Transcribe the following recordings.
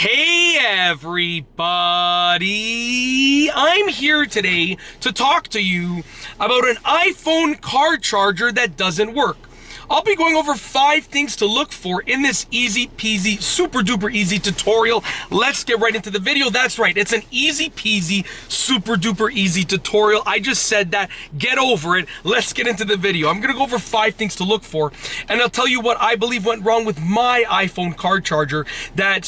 Hey everybody, I'm here today to talk to you about an iPhone car charger that doesn't work. I'll be going over 5 things to look for in this easy peasy, super duper easy tutorial. Let's get right into the video. That's right, it's an easy peasy, super duper easy tutorial. I just said that, get over it. Let's get into the video. I'm gonna go over 5 things to look for, and I'll tell you what I believe went wrong with my iPhone car charger that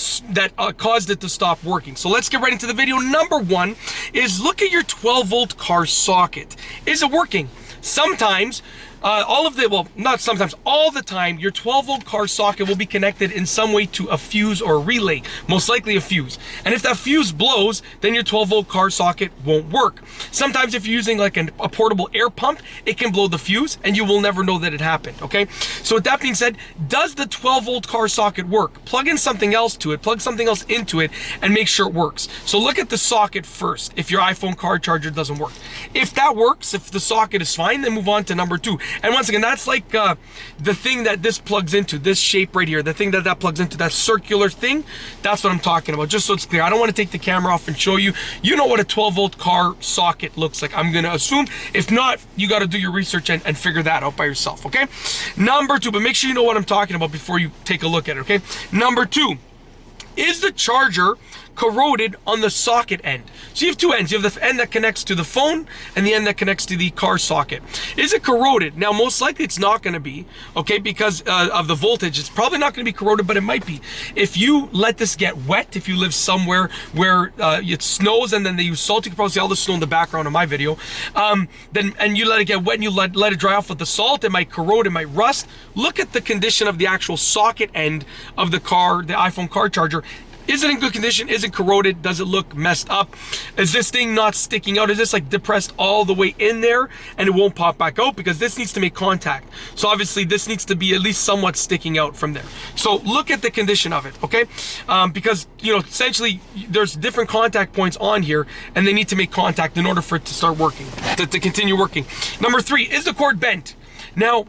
caused it to stop working. So let's get right into the video. Number 1 is look at your 12-volt car socket. Is it working? Sometimes, all the time, your 12-volt car socket will be connected in some way to a fuse or a relay, most likely a fuse. And if that fuse blows, then your 12-volt car socket won't work. Sometimes if you're using like a portable air pump, it can blow the fuse and you will never know that it happened, okay? So with that being said, does the 12-volt car socket work? Plug in something else to it, plug something else into it, and make sure it works. So look at the socket first if your iPhone car charger doesn't work. If that works, if the socket is fine, then move on to number 2. And once again, that's like the thing that this plugs into, this shape right here, the thing that plugs into, that circular thing, that's what I'm talking about, just so it's clear. I don't want to take the camera off and show you. You know what a 12-volt car socket looks like, I'm going to assume. If not, you got to do your research and figure that out by yourself, okay? Number 2, but make sure you know what I'm talking about before you take a look at it, okay? Number 2, is the charger corroded on the socket end? So you have 2 ends. You have the end that connects to the phone and the end that connects to the car socket. Is it corroded? Now, most likely it's not going to be, okay, because of the voltage. It's probably not going to be corroded, but it might be. If you let this get wet, if you live somewhere where it snows and then they use salt, you can probably see all the snow in the background of my video, and you let it get wet and you let it dry off with the salt, it might corrode, it might rust. Look at the condition of the actual socket end of the car, the iPhone car charger. Is it in good condition? Is it corroded? Does it look messed up? Is this thing not sticking out? Is this like depressed all the way in there and it won't pop back out? Because this needs to make contact. So obviously this needs to be at least somewhat sticking out from there. So look at the condition of it, okay? Because, you know, essentially there's different contact points on here and they need to make contact in order for it to start working, to continue working. Number 3, is the cord bent? Now,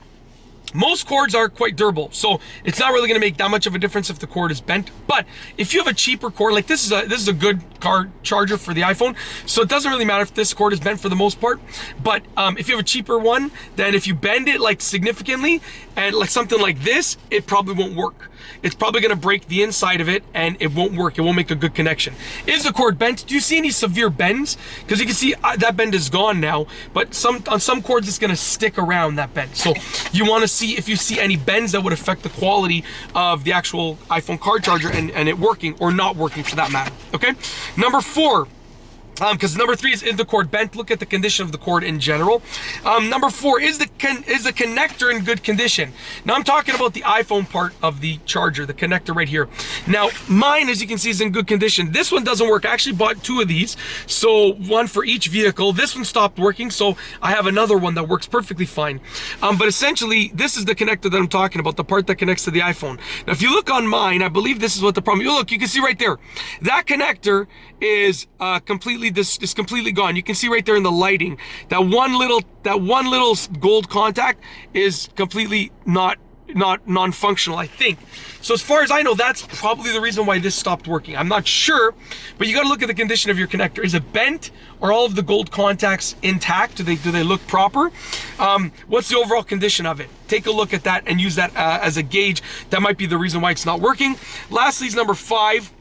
most cords are quite durable, so it's not really going to make that much of a difference if the cord is bent. But if you have a cheaper cord, like this is a good car charger for the iPhone, so it doesn't really matter if this cord is bent for the most part. But if you have a cheaper one, then if you bend it like significantly and like something like this, it probably won't work. It's probably going to break the inside of it and it won't work. It won't make a good connection. Is the cord bent? Do you see any severe bends? Because you can see that bend is gone now, but on some cords it's going to stick around that bend. So you want to see if you see any bends that would affect the quality of the actual iPhone car charger and it working or not working for that matter, okay? Number 4, because number 3 is the cord bent. Look at the condition of the cord in general. Number 4, is the connector in good condition? Now I'm talking about the iPhone part of the charger, the connector right here. Now mine, as you can see, is in good condition. This one doesn't work. I actually bought 2 of these, so one for each vehicle. This one stopped working, so I have another one that works perfectly fine. But essentially, this is the connector that I'm talking about, the part that connects to the iPhone. Now if you look on mine, I believe this is what the problem is. Look, you can see right there, that connector is completely gone. You can see right there in the lighting that one little gold contact is completely non-functional, I think. So as far as I know, that's probably the reason why this stopped working. I'm not sure, but you got to look at the condition of your connector. Is it bent? Are all of the gold contacts intact? Do they look proper? What's the overall condition of it? Take a look at that and use that as a gauge. That might be the reason why it's not working. Lastly is number 5,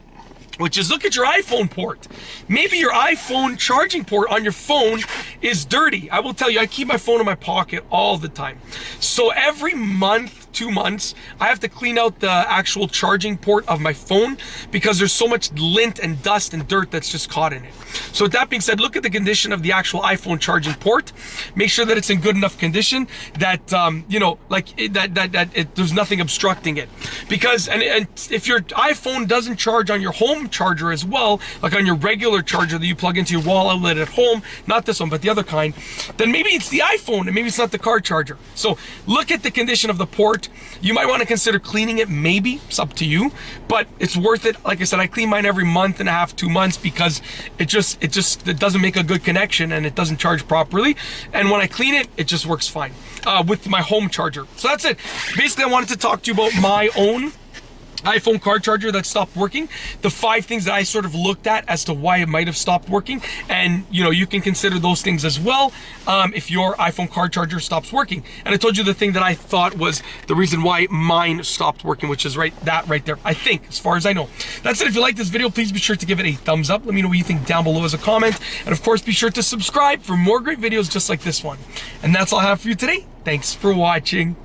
which is look at your iPhone port. Maybe your iPhone charging port on your phone is dirty. I will tell you, I keep my phone in my pocket all the time. So every month, 2 months, I have to clean out the actual charging port of my phone because there's so much lint and dust and dirt that's just caught in it. So with that being said, look at the condition of the actual iPhone charging port. Make sure that it's in good enough condition that, you know, like there's nothing obstructing it. Because, and if your iPhone doesn't charge on your home charger as well, like on your regular charger that you plug into your wall outlet at home, not this one, but the other kind, then maybe it's the iPhone and maybe it's not the car charger. So look at the condition of the port. You might want to consider cleaning it, maybe. It's up to you, but it's worth it. Like I said, I clean mine every month and a half, 2 months, because it doesn't make a good connection and it doesn't charge properly. And when I clean it, it just works fine with my home charger. So that's it. Basically, I wanted to talk to you about my own iPhone card charger that stopped working, the 5 things that I sort of looked at as to why it might have stopped working. And you know, you can consider those things as well if your iPhone card charger stops working. And I told you the thing that I thought was the reason why mine stopped working, which is right there, I think, as far as I know. That's it. If you like this video, please be sure to give it a thumbs up. Let me know what you think down below as a comment. And of course, be sure to subscribe for more great videos just like this one. And that's all I have for you today. Thanks for watching.